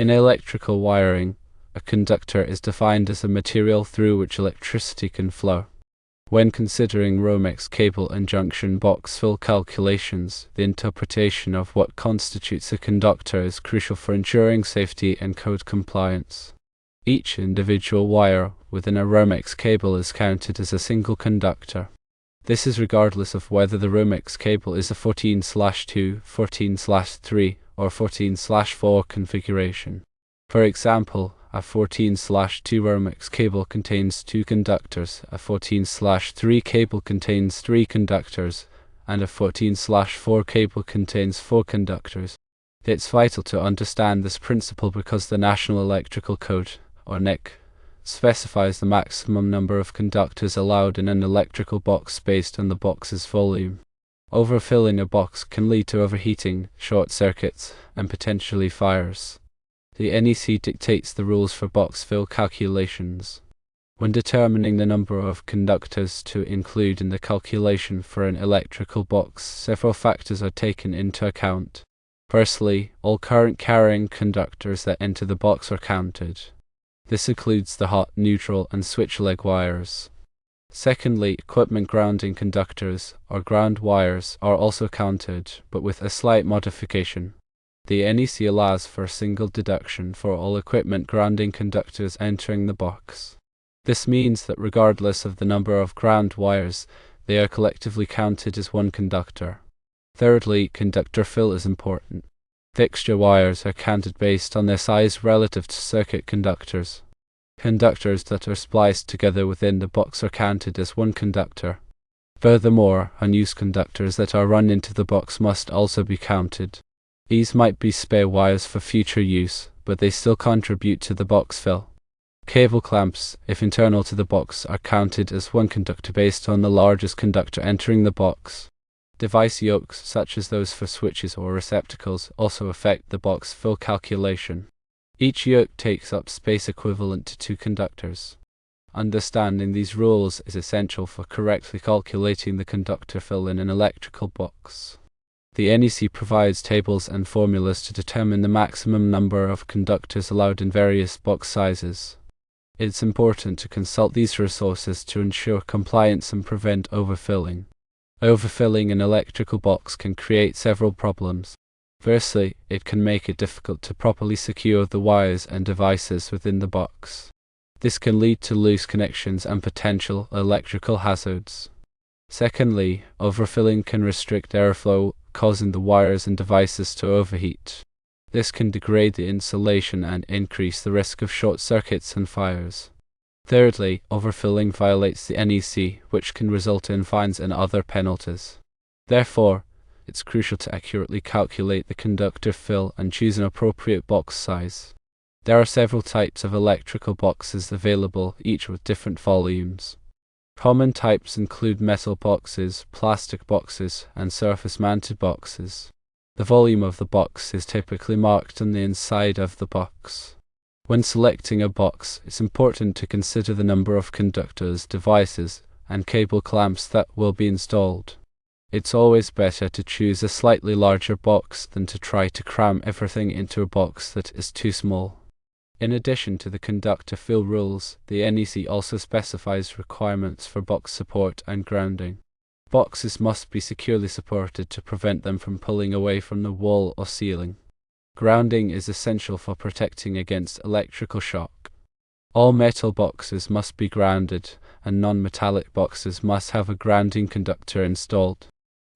In electrical wiring, a conductor is defined as a material through which electricity can flow. When considering Romex cable and junction box fill calculations, the interpretation of what constitutes a conductor is crucial for ensuring safety and code compliance. Each individual wire within a Romex cable is counted as a single conductor. This is regardless of whether the Romex cable is a 14/2, 14/3, or 14/4 configuration. For example, a 14/2 Romex cable contains 2 conductors, a 14/3 cable contains 3 conductors, and a 14/4 cable contains 4 conductors. It's vital to understand this principle because the National Electrical Code, or NEC, specifies the maximum number of conductors allowed in an electrical box based on the box's volume. Overfilling a box can lead to overheating, short circuits, and potentially fires. The NEC dictates the rules for box fill calculations. When determining the number of conductors to include in the calculation for an electrical box, several factors are taken into account. Firstly, all current carrying conductors that enter the box are counted. This includes the hot, neutral, and switch leg wires. Secondly, equipment grounding conductors, or ground wires, are also counted, but with a slight modification. The NEC allows for a single deduction for all equipment grounding conductors entering the box. This means that regardless of the number of ground wires, they are collectively counted as one conductor. Thirdly, conductor fill is important. Fixture wires are counted based on their size relative to circuit conductors. Conductors that are spliced together within the box are counted as one conductor. Furthermore, unused conductors that are run into the box must also be counted. These might be spare wires for future use, but they still contribute to the box fill. Cable clamps, if internal to the box, are counted as one conductor based on the largest conductor entering the box. Device yokes, such as those for switches or receptacles, also affect the box fill calculation. Each yoke takes up space equivalent to 2 conductors. Understanding these rules is essential for correctly calculating the conductor fill in an electrical box. The NEC provides tables and formulas to determine the maximum number of conductors allowed in various box sizes. It's important to consult these resources to ensure compliance and prevent overfilling. Overfilling an electrical box can create several problems. Firstly, it can make it difficult to properly secure the wires and devices within the box. This can lead to loose connections and potential electrical hazards. Secondly, overfilling can restrict airflow, causing the wires and devices to overheat. This can degrade the insulation and increase the risk of short circuits and fires. Thirdly, overfilling violates the NEC, which can result in fines and other penalties. Therefore, it's crucial to accurately calculate the conductor fill and choose an appropriate box size. There are several types of electrical boxes available, each with different volumes. Common types include metal boxes, plastic boxes, and surface-mounted boxes. The volume of the box is typically marked on the inside of the box. When selecting a box, it's important to consider the number of conductors, devices, and cable clamps that will be installed. It's always better to choose a slightly larger box than to try to cram everything into a box that is too small. In addition to the conductor fill rules, the NEC also specifies requirements for box support and grounding. Boxes must be securely supported to prevent them from pulling away from the wall or ceiling. Grounding is essential for protecting against electrical shock. All metal boxes must be grounded, and non-metallic boxes must have a grounding conductor installed.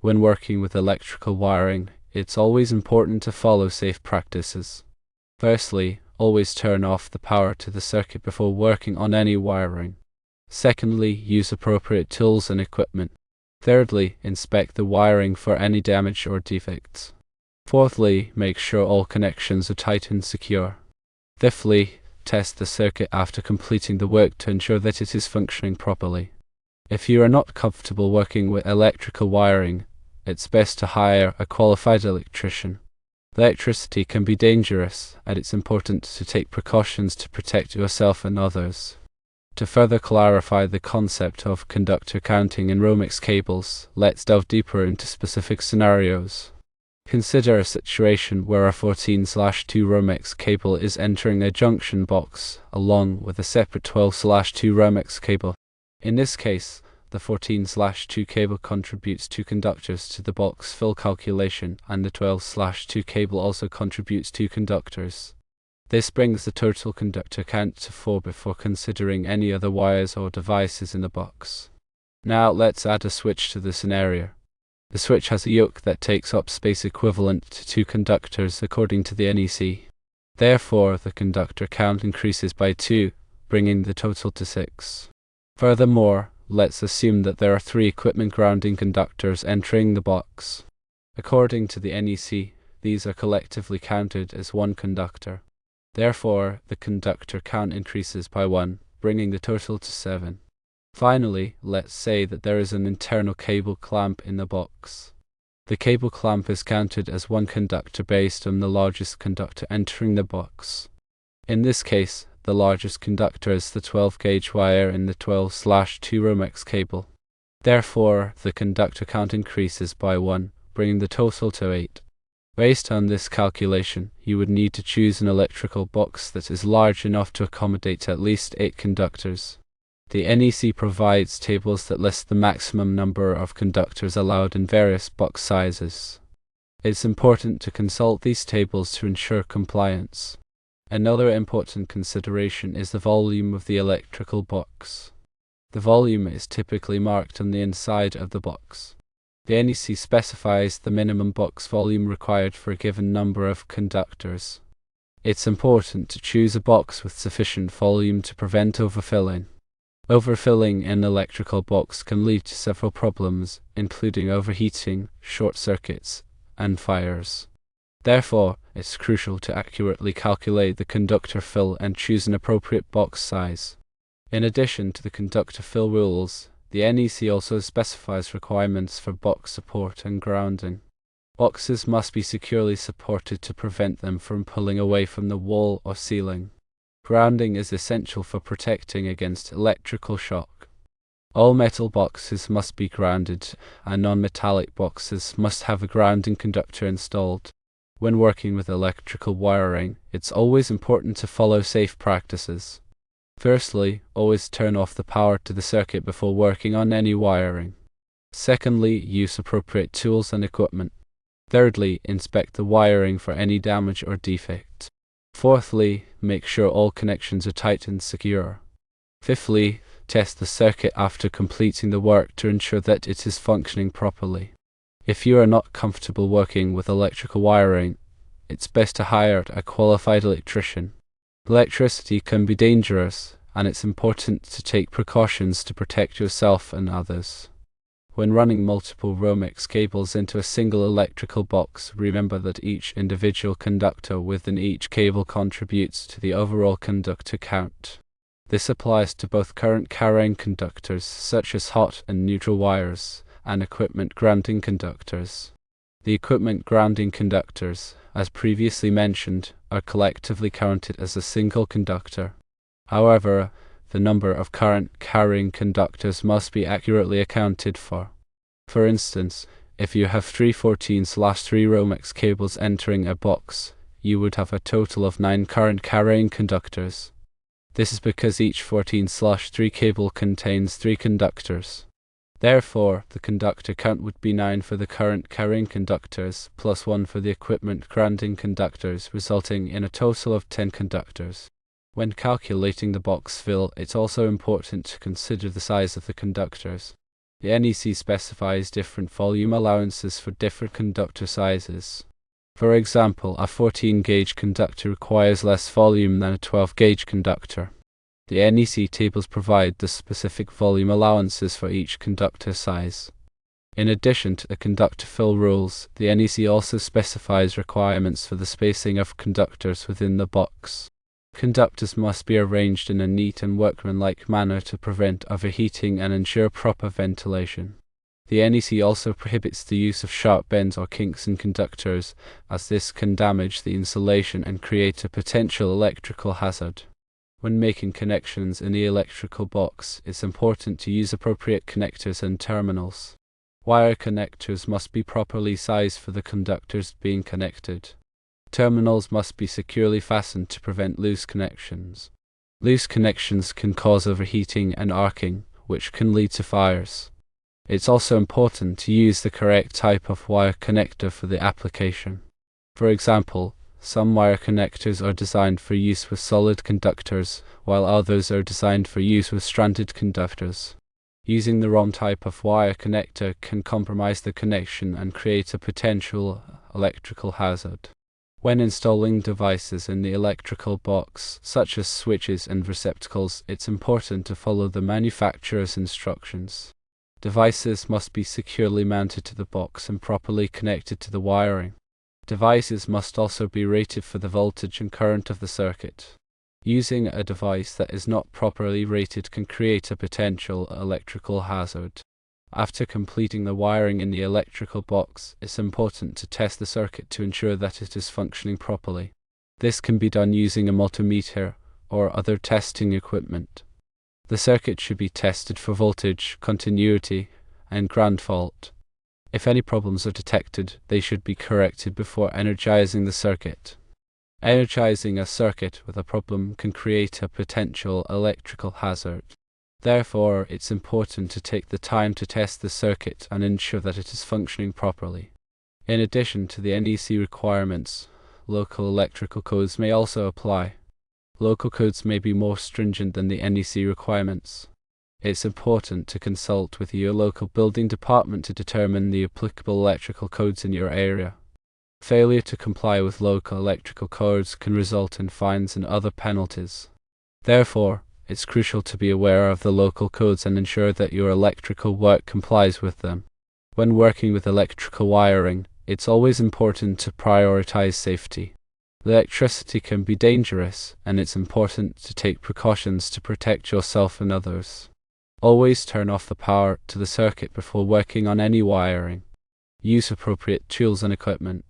When working with electrical wiring, it's always important to follow safe practices. Firstly, always turn off the power to the circuit before working on any wiring. Secondly, use appropriate tools and equipment. Thirdly, inspect the wiring for any damage or defects. Fourthly, make sure all connections are tight and secure. Fifthly, test the circuit after completing the work to ensure that it is functioning properly. If you are not comfortable working with electrical wiring, it's best to hire a qualified electrician. Electricity can be dangerous, and it's important to take precautions to protect yourself and others. To further clarify the concept of conductor counting in Romex cables, let's delve deeper into specific scenarios. Consider a situation where a 14/2 Romex cable is entering a junction box along with a separate 12/2 Romex cable. In this case, the 14/2 cable contributes 2 conductors to the box fill calculation, and the 12/2 cable also contributes 2 conductors. This brings the total conductor count to 4 before considering any other wires or devices in the box. Now let's add a switch to the scenario. The switch has a yoke that takes up space equivalent to 2 conductors according to the NEC. Therefore, the conductor count increases by 2, bringing the total to 6. Furthermore, let's assume that there are 3 equipment grounding conductors entering the box. According to the NEC, these are collectively counted as 1 conductor. Therefore, the conductor count increases by 1, bringing the total to 7. Finally, let's say that there is an internal cable clamp in the box. The cable clamp is counted as 1 conductor based on the largest conductor entering the box. In this case, the largest conductor is the 12-gauge wire in the 12/2 Romex cable. Therefore, the conductor count increases by 1, bringing the total to 8. Based on this calculation, you would need to choose an electrical box that is large enough to accommodate at least 8 conductors. The NEC provides tables that list the maximum number of conductors allowed in various box sizes. It's important to consult these tables to ensure compliance. Another important consideration is the volume of the electrical box. The volume is typically marked on the inside of the box. The NEC specifies the minimum box volume required for a given number of conductors. It's important to choose a box with sufficient volume to prevent overfilling. Overfilling an electrical box can lead to several problems, including overheating, short circuits, and fires. Therefore, it's crucial to accurately calculate the conductor fill and choose an appropriate box size. In addition to the conductor fill rules, the NEC also specifies requirements for box support and grounding. Boxes must be securely supported to prevent them from pulling away from the wall or ceiling. Grounding is essential for protecting against electrical shock. All metal boxes must be grounded, and non-metallic boxes must have a grounding conductor installed. When working with electrical wiring, it's always important to follow safe practices. Firstly, always turn off the power to the circuit before working on any wiring. Secondly, use appropriate tools and equipment. Thirdly, inspect the wiring for any damage or defect. Fourthly, make sure all connections are tight and secure. Fifthly, test the circuit after completing the work to ensure that it is functioning properly. If you are not comfortable working with electrical wiring, it's best to hire a qualified electrician. Electricity can be dangerous, and it's important to take precautions to protect yourself and others. When running multiple Romex cables into a single electrical box, remember that each individual conductor within each cable contributes to the overall conductor count. This applies to both current carrying conductors, such as hot and neutral wires, and equipment grounding conductors. The equipment grounding conductors, as previously mentioned, are collectively counted as a single conductor. However, the number of current carrying conductors must be accurately accounted for. For instance, if you have 3 14/3 Romex cables entering a box, you would have a total of 9 current carrying conductors. This is because each 14/3 cable contains 3 conductors. Therefore, the conductor count would be 9 for the current carrying conductors, plus 1 for the equipment grounding conductors, resulting in a total of 10 conductors. When calculating the box fill, it's also important to consider the size of the conductors. The NEC specifies different volume allowances for different conductor sizes. For example, a 14-gauge conductor requires less volume than a 12-gauge conductor. The NEC tables provide the specific volume allowances for each conductor size. In addition to the conductor fill rules, the NEC also specifies requirements for the spacing of conductors within the box. Conductors must be arranged in a neat and workmanlike manner to prevent overheating and ensure proper ventilation. The NEC also prohibits the use of sharp bends or kinks in conductors, as this can damage the insulation and create a potential electrical hazard. When making connections in the electrical box, it's important to use appropriate connectors and terminals. Wire connectors must be properly sized for the conductors being connected. Terminals must be securely fastened to prevent loose connections. Loose connections can cause overheating and arcing, which can lead to fires. It's also important to use the correct type of wire connector for the application. For example, some wire connectors are designed for use with solid conductors, while others are designed for use with stranded conductors. Using the wrong type of wire connector can compromise the connection and create a potential electrical hazard. When installing devices in the electrical box, such as switches and receptacles, it's important to follow the manufacturer's instructions. Devices must be securely mounted to the box and properly connected to the wiring. Devices must also be rated for the voltage and current of the circuit. Using a device that is not properly rated can create a potential electrical hazard. After completing the wiring in the electrical box, it's important to test the circuit to ensure that it is functioning properly. This can be done using a multimeter or other testing equipment. The circuit should be tested for voltage, continuity, and ground fault. If any problems are detected, they should be corrected before energizing the circuit. Energizing a circuit with a problem can create a potential electrical hazard. Therefore, it's important to take the time to test the circuit and ensure that it is functioning properly. In addition to the NEC requirements, local electrical codes may also apply. Local codes may be more stringent than the NEC requirements. It's important to consult with your local building department to determine the applicable electrical codes in your area. Failure to comply with local electrical codes can result in fines and other penalties. Therefore, it's crucial to be aware of the local codes and ensure that your electrical work complies with them. When working with electrical wiring, it's always important to prioritize safety. Electricity can be dangerous, and it's important to take precautions to protect yourself and others. Always turn off the power to the circuit before working on any wiring. Use appropriate tools and equipment.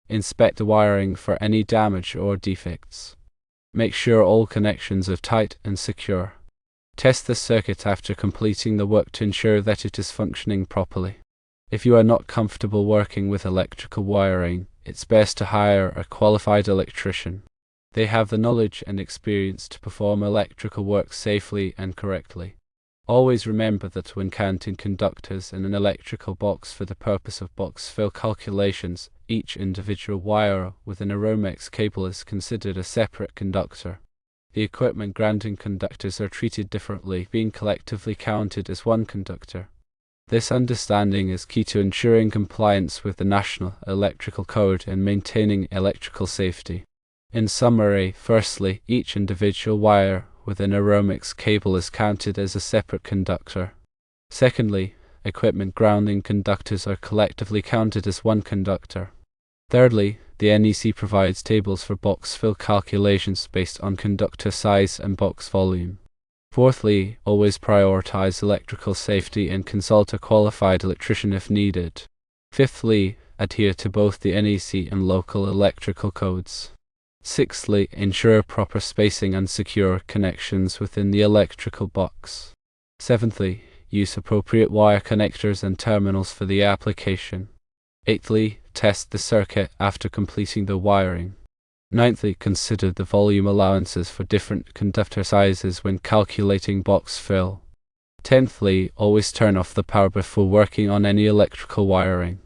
Inspect the wiring for any damage or defects. Make sure all connections are tight and secure. Test the circuit after completing the work to ensure that it is functioning properly. If you are not comfortable working with electrical wiring, it's best to hire a qualified electrician. They have the knowledge and experience to perform electrical work safely and correctly. Always remember that when counting conductors in an electrical box for the purpose of box fill calculations, each individual wire within a Romex cable is considered a separate conductor. The equipment grounding conductors are treated differently, being collectively counted as one conductor. This understanding is key to ensuring compliance with the National Electrical Code and maintaining electrical safety. In summary, firstly, each individual wire within a Romex cable is counted as a separate conductor. Secondly, equipment grounding conductors are collectively counted as one conductor. Thirdly, the NEC provides tables for box fill calculations based on conductor size and box volume. Fourthly, always prioritize electrical safety and consult a qualified electrician if needed. Fifthly, adhere to both the NEC and local electrical codes. Sixthly, ensure proper spacing and secure connections within the electrical box. Seventhly, use appropriate wire connectors and terminals for the application. Eighthly, test the circuit after completing the wiring. Ninthly, consider the volume allowances for different conductor sizes when calculating box fill. Tenthly, always turn off the power before working on any electrical wiring.